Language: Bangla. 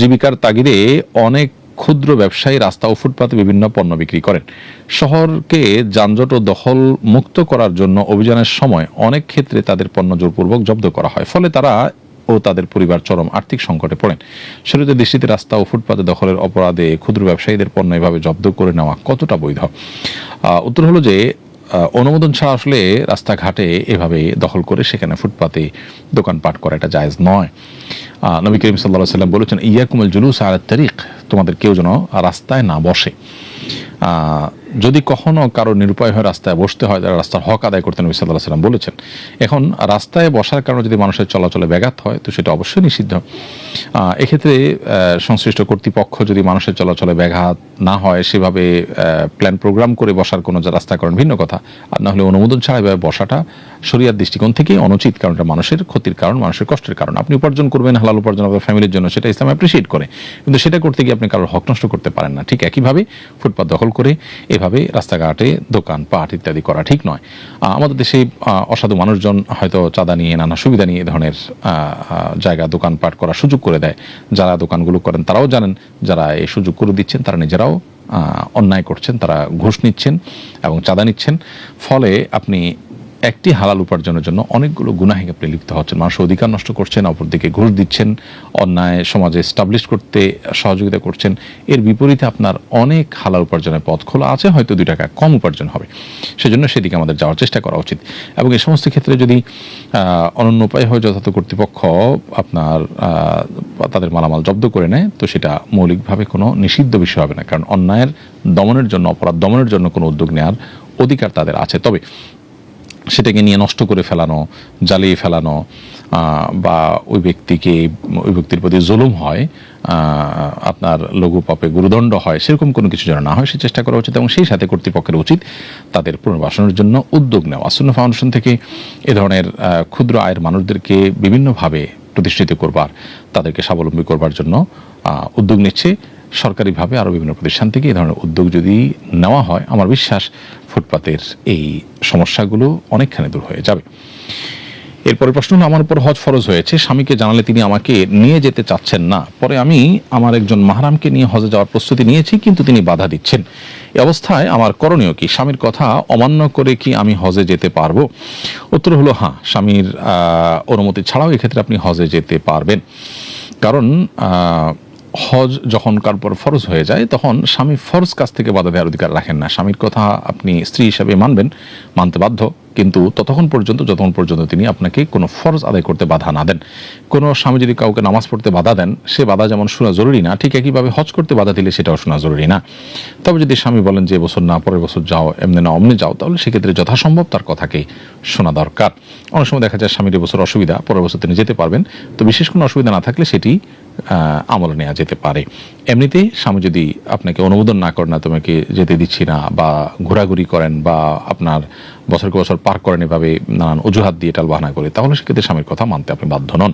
জীবিকার তাগিদে অনেক ক্ষুদ্র ব্যবসায়ী রাস্তা ও ফুটপাতে বিভিন্ন পণ্য বিক্রি করেন। শহরকে যানজট ও দখল মুক্ত করার জন্য অভিযানের সময় অনেক ক্ষেত্রে তাদের পণ্য জোরপূর্বক জব্দ করা হয়, ফলে তারা ও তাদের পরিবার চরম আর্থিক সংকটে পড়েন। শরীয়তের দৃষ্টিতে রাস্তা ও ফুটপাতে দখলের অপরাধে ক্ষুদ্র ব্যবসায়ীদের পণ্য এভাবে জব্দ করে নেওয়া কতটা বৈধ? উত্তর হলো যে অনুমোদন ছাড়া আসলে রাস্তাঘাটে এভাবে দখল করে সেখানে ফুটপাতে দোকানপাট করা এটা জায়েজ নয়। নবী করিম সাল্লাল্লাহু আলাইহি ওয়াসাল্লাম বলেছেন, ইয়াকুমুল জুলুস আলা তারিক, তোমাদের কেউ যেন রাস্তায় না বসে। যদি কখনো কারো নিরুপায় হয়ে রাস্তায় বসতে হয়, তারা রাস্তার হক আদায় করতে নবী সাল্লাল্লাহু আলাইহি ওয়াসাল্লাম বলেছেন। এখন রাস্তায় বসার কারণে যদি মানুষের চলাচলে ব্যাঘাত হয় তো সেটা অবশ্যই নিষিদ্ধ। এক্ষেত্রে সংশ্লিষ্ট কর্তৃপক্ষ যদি মানুষের চলাচলে ব্যাঘাত না হয় সেভাবে প্ল্যান প্রোগ্রাম করে বসার কোনো রাস্তা করেন ভিন্ন কথা, আর না হলে অনুমোদন ছাড়া এভাবে বসাটা শরিয়ার দৃষ্টিকোণ থেকেই অনুচিত, কারণ এটা মানুষের ক্ষতির কারণ, মানুষের কষ্টের কারণ। আপনি উপার্জন করবেন, হালাল উপার্জন আপনার ফ্যামিলির জন্য, সেটা ইসলাম অ্যাপ্রিসিয়েট করে, কিন্তু সেটা করতে গিয়ে আপনি কারোর হক নষ্ট করতে পারেন না। ঠিক একইভাবে ফুটপাত দখল করে এভাবে রাস্তাঘাটে দোকান পাট ইত্যাদি করা ঠিক নয়। আমাদের দেশে অসাধু মানুষজন হয়তো চাঁদা নিয়ে, নানা সুবিধা নিয়ে এ ধরনের জায়গা দোকানপাট করার সুযোগ করে দেয়। যারা দোকানগুলো করেন তারাও জানেন যারা এই সুযোগ করে দিচ্ছেন তারা নিজেরাও অন্যায় করছেন, তারা ঘুষ নিচ্ছেন এবং চাঁদা নিচ্ছেন। ফলে আপনি একটি হালাল উপার্জনের জন্য অনেকগুলো গুনাহে আপনি লিপ্ত হচ্ছেন, মানুষের অধিকার নষ্ট করছেন, অপরদিকে ঘুষ দিচ্ছেন, অন্যায় সমাজে এস্টাবলিশ করতে সহযোগিতা করছেন। এর বিপরীতে আপনার অনেক হালাল উপার্জনের পথ খোলা আছে, হয়তো 2 টাকা কম উপার্জন হবে। সেজন্য সেদিকে আমাদের যাওয়ার চেষ্টা করা উচিত। এবং এই সমস্ত ক্ষেত্রে যদি অনন্য উপায় হয় যথাযথ কর্তৃপক্ষ আপনার তাদের মালামাল জব্দ করে নেয় তো সেটা মৌলিকভাবে কোনো নিষিদ্ধ বিষয় হবে না, কারণ অন্যায়ের দমনের জন্য, অপরাধ দমনের জন্য কোনো উদ্যোগ নেওয়ার অধিকার তাদের আছে। তবে সেটাকে নিয়ে নষ্ট করে ফেলানো, জ্বালিয়ে ফেলানো বা ওই ব্যক্তির প্রতি জুলুম হয়, আপনার লঘু পাপে গুরুদণ্ড হয়, সেরকম কোনো কিছু যেন না হয় সে চেষ্টা করা উচিত। এবং সেই সাথে কর্তৃপক্ষের উচিত তাদের পুনর্বাসনের জন্য উদ্যোগ নেওয়া। সুন্নাহ ফাউন্ডেশন থেকে এ ধরনের ক্ষুদ্র আয়ের মানুষদেরকে বিভিন্নভাবে প্রতিষ্ঠিত করবার, তাদেরকে স্বাবলম্বী করবার জন্য উদ্যোগ নিচ্ছে। সরকারিভাবে আরও বিভিন্ন প্রতিষ্ঠান থেকে এই ধরনের উদ্যোগ যদি নেওয়া হয়, আমার বিশ্বাস ফুটপাতের এই সমস্যাগুলো অনেকখানি দূর হয়ে যাবে। এরপরে প্রশ্ন হলো, আমার উপর হজ ফরজ হয়েছে, স্বামীকে জানালে তিনি আমাকে নিয়ে যেতে চাচ্ছেন না, পরে আমি আমার একজন মাহরামকে নিয়ে হজে যাওয়ার প্রস্তুতি নিয়েছি কিন্তু তিনি বাধা দিচ্ছেন। এই অবস্থায় আমার করণীয় কি? স্বামীর কথা অমান্য করে কি আমি হজে যেতে পারবো? উত্তর হলো হ্যাঁ, স্বামীর অনুমতি ছাড়াও এক্ষেত্রে আপনি হজে যেতে পারবেন। কারণ হজ যখন কারোর পর ফরজ হয়ে যায় তখন স্বামী ফরজ কাজ থেকে বাধা দেওয়ার অধিকার রাখেন না। স্বামীর কথা আপনি স্ত্রী হিসাবে মানতে বাধ্য, কিন্তু যতক্ষণ পর্যন্ত তিনি আপনাকে কোনো ফরজ আদায় করতে বাধা না দেন। কোনো স্বামী যদি কাউকে নামাজ পড়তে বাধা দেন, সে বাধা যেমন শোনা জরুরি না, ঠিক একইভাবে হজ করতে বাধা দিলে সেটাও শোনা জরুরি না। তবে যদি স্বামী বলেন যে বছর না পরের বছর যাও, এমনি না অমনি যাও, তাহলে সেক্ষেত্রে যথাসম্ভব তার কথাকে শোনা দরকার। অনেক সময় দেখা যায় স্বামীর বছর অসুবিধা, পরের বছর তিনি যেতে পারবেন, তো বিশেষ কোনো অসুবিধা না থাকলে সেটি আমলে নেওয়া যেতে পারে। এমনিতে স্বামী যদি আপনাকে অনুমোদন না করেন, না তোমাকে যেতে দিচ্ছি না, বা ঘোরাঘুরি করেন, বা আপনার বছরকে বছর পার করেন এভাবে নানান অজুহাত দিয়ে টালবাহানা করে, তাহলে সেক্ষেত্রে স্বামীর কথা মানতে আপনি বাধ্য নন।